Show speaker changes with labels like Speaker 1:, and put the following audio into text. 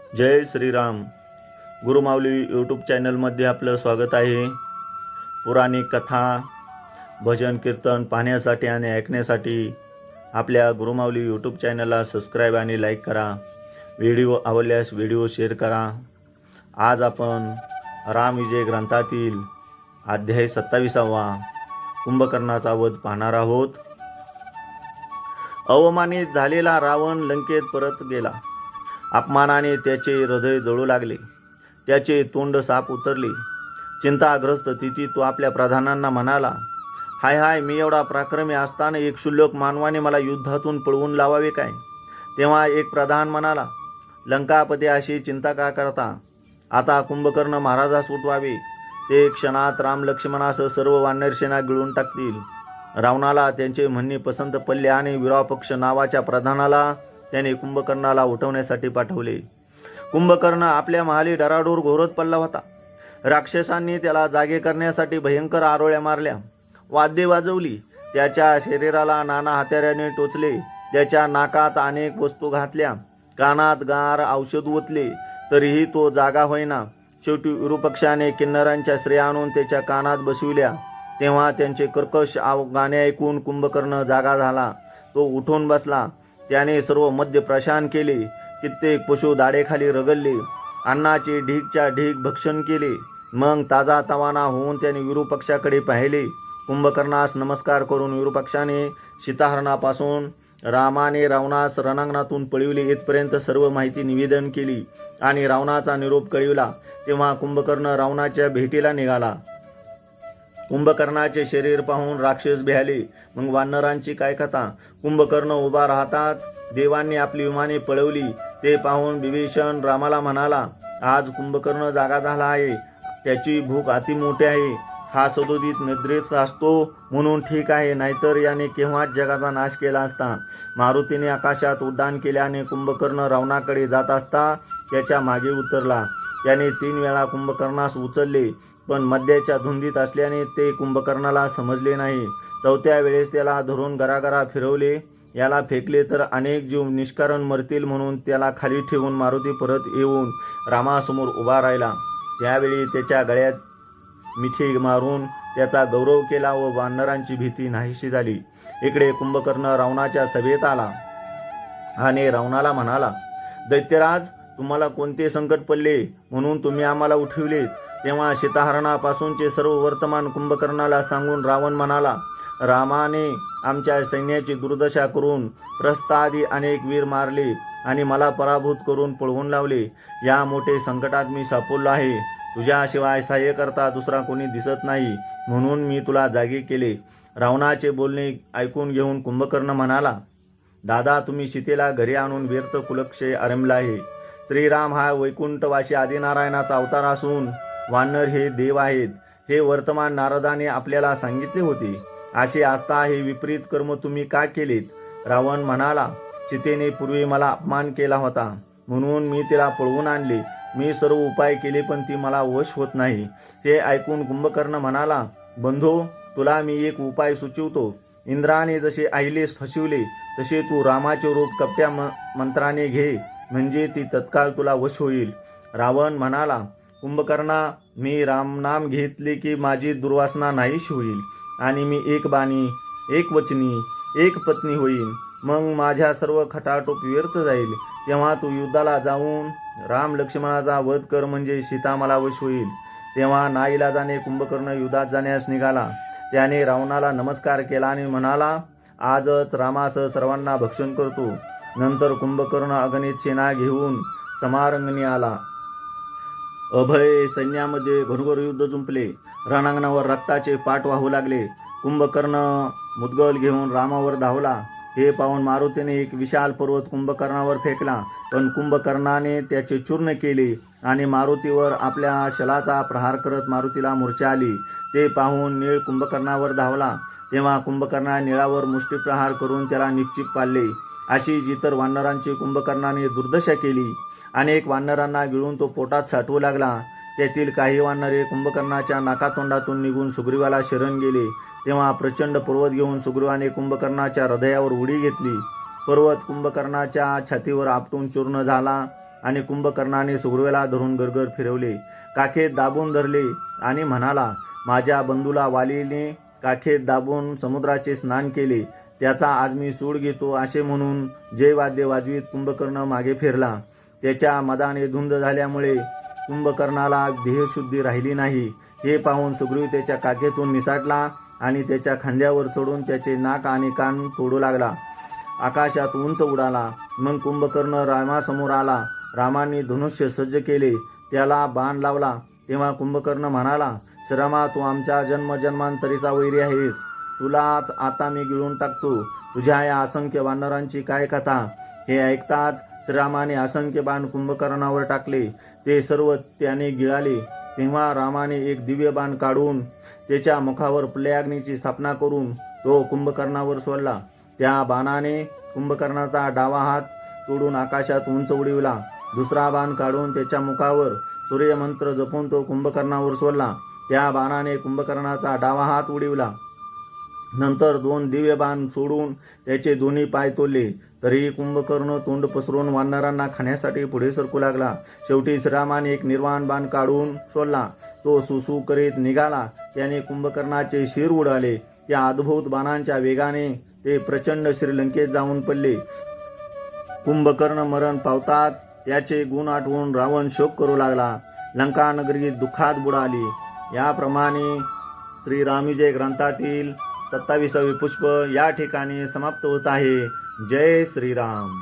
Speaker 1: जय Shriram. Gurumauli YouTube चॅनलमध्ये आपलं स्वागत आहे. पुराणिक कथा, भजन कीर्तन पाहण्यासाठी आणि ऐकण्यासाठी आपल्या गुरुमाऊली यूट्यूब चॅनलला सबस्क्राईब आणि लाईक करा. व्हिडिओ आवडल्यास व्हिडिओ शेअर करा. आज आपण रामविजय ग्रंथातील अध्याय 27वा कुंभकर्णाचा वध पाहणार आहोत. अवमानित झालेला रावण लंकेत परत गेला. अपमानाने त्याचे हृदय जळू लागले. त्याचे तोंड साप उतरले. चिंताग्रस्त स्थितीत तो आपल्या प्रधानांना म्हणाला, हाय हाय, मी एवढा पराक्रमी असताना एक क्षुल्लक मानवाने मला युद्धातून पळवून लावावे काय? तेव्हा एक प्रधान म्हणाला, लंकापती अशी चिंता का करता? आता कुंभकर्ण महाराजास उठवावे. ते क्षणात राम लक्ष्मणासह सर्व वानर सेना गिळून टाकतील. रावणाला त्यांचे म्हणणे पसंत पडले आणि विरूपाक्ष नावाच्या प्रधानाला त्याने कुंभकर्णाला उठवण्यासाठी पाठवले. कुंभकर्ण आपल्या महाली डराडूर घोरत पडला होता. राक्षसांनी त्याला जागे करण्यासाठी भयंकर आरोळ्या मारल्या, वाद्ये वाजवली, त्याच्या शरीराला नाना हत्याराने टोचले, त्याच्या नाकात अनेक वस्तू घातल्या, कानात गार औषध ओतले, तरीही तो जागा होईना. शेवटी विरूपक्षाने किन्नरांच्या स्त्रिया आणून त्याच्या कानात बसविल्या. तेव्हा त्यांचे कर्कश गाणे ऐकून कुंभकर्ण जागा झाला. तो उठून बसला. त्याने सर्व मद्य प्रशान केले. कित्येक पशु दाढेखाली रगडले. अन्नाचे ढीगच्या ढीग भक्षण केले. मग ताजा तवाना होऊन त्याने विरूपक्षाकडे पाहिले. कुंभकर्णास नमस्कार करून विरूपक्षाने सीताहरणापासून रामाने रावणास रणांगणातून पळविले इथपर्यंत सर्व माहिती निवेदन केली आणि रावणाचा निरोप कळविला. तेव्हा कुंभकर्ण रावणाच्या भेटीला निघाला. कुंभकर्णाचे शरीर पाहून राक्षस भ्याले. मग वानरांची काय कथा? कुंभकर्ण उभा राहताच देवांनी आपली विमाने पळवली. ते पाहून विभीषण रामाला म्हणाला, आज कुंभकर्ण जागा झाला आहे. त्याची भूक अति मोठी आहे. हा सदोदित निद्रेत असतो म्हणून ठीक आहे, नाहीतर याने केव्हाच जगाचा नाश केला असता. मारुतीने आकाशात उड्डाण केल्याने कुंभकर्ण रावणाकडे जात असता त्याच्या मागे उतरला. त्याने 3 वेळा कुंभकर्णास उचलले, पण मद्याच्या धुंदीत असल्याने ते कुंभकर्णाला समजले नाही. 4थ्या वेळेस त्याला धरून गरागरा फिरवले. याला फेकले तर अनेक जीव निष्कारण मरतील म्हणून त्याला खाली ठेवून मारुती परत येऊन रामासमोर उभा राहिला. त्यावेळी त्याच्या गळ्यात मिठी मारून त्याचा गौरव केला व वानरांची भीती नाहीशी झाली. इकडे कुंभकर्ण रावणाच्या सभेत आला आणि रावणाला म्हणाला, दैत्यराज, तुम्हाला कोणते संकट पडले म्हणून तुम्ही आम्हाला उठविलेत? तेव्हा सीताहरणापासूनचे सर्व वर्तमान कुंभकर्णाला सांगून रावण म्हणाला, रामाने आमच्या सैन्याची दुर्दशा करून प्रस्थादी अनेक वीर मारले आणि मला पराभूत करून पळवून लावले. या मोठे संकटात मी सापडलो आहे. तुझ्याशिवाय सहाय्य करता दुसरा कोणी दिसत नाही, म्हणून मी तुला जागे केले. रावणाचे बोलणे ऐकून घेऊन कुंभकर्ण म्हणाला, दादा, तुम्ही सीतेला घरी आणून व्यर्थ कुलक्षय आरंभला आहे. श्रीराम हा वैकुंठवासी आदिनारायणाचा अवतार असून वानर हे देव आहेत, हे वर्तमान नारदाने आपल्याला सांगितले होते. असे असता हे विपरीत कर्म तुम्ही का केलेत? रावण म्हणाला, सीतेने पूर्वी मला अपमान केला होता म्हणून मी तिला पळवून आणले. मी सर्व उपाय केले पण ती मला वश होत नाही. ते ऐकून कुंभकर्ण म्हणाला, बंधू, तुला मी एक उपाय सुचवतो. इंद्राने जसे अहिलेस फसविले तसे तू रामाचे रूप कपट्या मंत्राने घे, म्हणजे ती तत्काळ तुला वश होईल. रावण म्हणाला, कुंभकर्णा, मी रामनाम घेतले की माझी दुर्वासना नाहीशी होईल आणि मी एक बाणी, एक वचनी, एक पत्नी होईल. मग माझ्या सर्व खटाटोप व्यर्थ जाईल. तेव्हा तू युद्धाला जाऊन राम लक्ष्मणाचा वध कर, म्हणजे सीता मला वश होईल. तेव्हा नाईलाजाने कुंभकर्ण युद्धात जाण्यास निघाला. त्याने रावणाला नमस्कार केला आणि म्हणाला, आजच रामासह सर्वांना भक्षण करतो. नंतर कुंभकर्ण अगणित सेना घेऊन समारंगणी आला. अभय सैन्यामध्ये घनघोर युद्ध जुंपले. रणांगणावर रक्ताचे पाट वाहू लागले. कुंभकर्ण मुदगल घेऊन रामावर धावला. हे पाहून मारुतीने एक विशाल पर्वत कुंभकर्णावर फेकला, पण कुंभकर्णाने त्याचे चूर्ण केले आणि मारुतीवर आपल्या शलाचा प्रहार करत मारुतीला मूर्छा आली. ते पाहून नीळ कुंभकर्णावर धावला. तेव्हा कुंभकर्णाने निळावर मुष्टीप्रहार करून त्याला निश्चिप पाडले. अशी इतर वानरांची कुंभकर्णाने दुर्दशा केली. अनेक वानरांना गिळून तो पोटात साठवू लागला. त्यातील काही वानरे कुंभकर्णाच्या नाकातोंडातून निघून सुग्रीवाला शरण गेले. तेव्हा प्रचंड पर्वत घेऊन सुग्रीवाने कुंभकर्णाच्या हृदयावर उडी घेतली. पर्वत कुंभकर्णाच्या छातीवर आपटून चूर्ण झाला. आणि कुंभकर्णाने सुग्रीवाला धरून गरगर फिरवले, काखेत दाबून धरले आणि म्हणाला, माझ्या बंधूला वालीने काखेत दाबून समुद्राचे स्नान केले, त्याचा आज मी सूड घेतो असे म्हणून जयवाद्य वाजवीत कुंभकर्ण मागे फिरला. त्याच्या मदाने धुंद झाल्यामुळे कुंभकर्णाला देहशुद्धी राहिली नाही. हे पाहून सुग्रीव त्याच्या काखेतून निसटला आणि त्याच्या खांद्यावर चढून त्याचे नाक आणि कान तोडू लागला. आकाशात उंच उडाला. मग कुंभकर्ण रामासमोर आला. रामाने धनुष्य सज्ज केले, त्याला बाण लावला. तेव्हा कुंभकर्ण म्हणाला, श्रीरामा, तू आमच्या जन्मजन्मांतरीचा वैरी आहेस. तुलाच आता मी गिळून टाकतो. तुझ्या या असंख्य वानरांची काय कथा. हे ऐकताच श्रीरामाने असंख्य बाण कुंभकर्णावर टाकले. ते सर्व त्याने गिळाले. तेव्हा रामाने एक दिव्य बाण काढून त्याच्या मुखावर प्लयाग्नीची स्थापना करून तो कुंभकर्णावर सोडला. त्या बाणाने कुंभकर्णाचा डावा हात तोडून आकाशात उंच उडविला. दुसरा बाण काढून त्याच्या मुखावर सूर्यमंत्र जपून तो कुंभकर्णावर सोडला. त्या बाणाने कुंभकर्णाचा डावा हात उडविला. नंतर 2 दिव्य बाण सोडून त्याचे दोन्ही पाय तोडले. तरीही कुंभकर्ण तोंड पसरून वानरांना खाण्यासाठी पुढे सरकू लागला. शेवटी श्रीरामाने एक निर्वाण बाण काढून सोडला. तो सुसू करीत निघाला. त्याने कुंभकर्णाचे शिर उडाले. त्या अद्भुत बाणांच्या वेगाने ते प्रचंड श्रीलंकेत जाऊन पडले. कुंभकर्ण मरण पावताच त्याचे गुण आठवून रावण शोक करू लागला. लंका नगरी दुःखात बुडाली. याप्रमाणे श्रीरामविजय ग्रंथातील 27वे पुष्प या ठिकाणी समाप्त होत आहे. जय श्रीराम.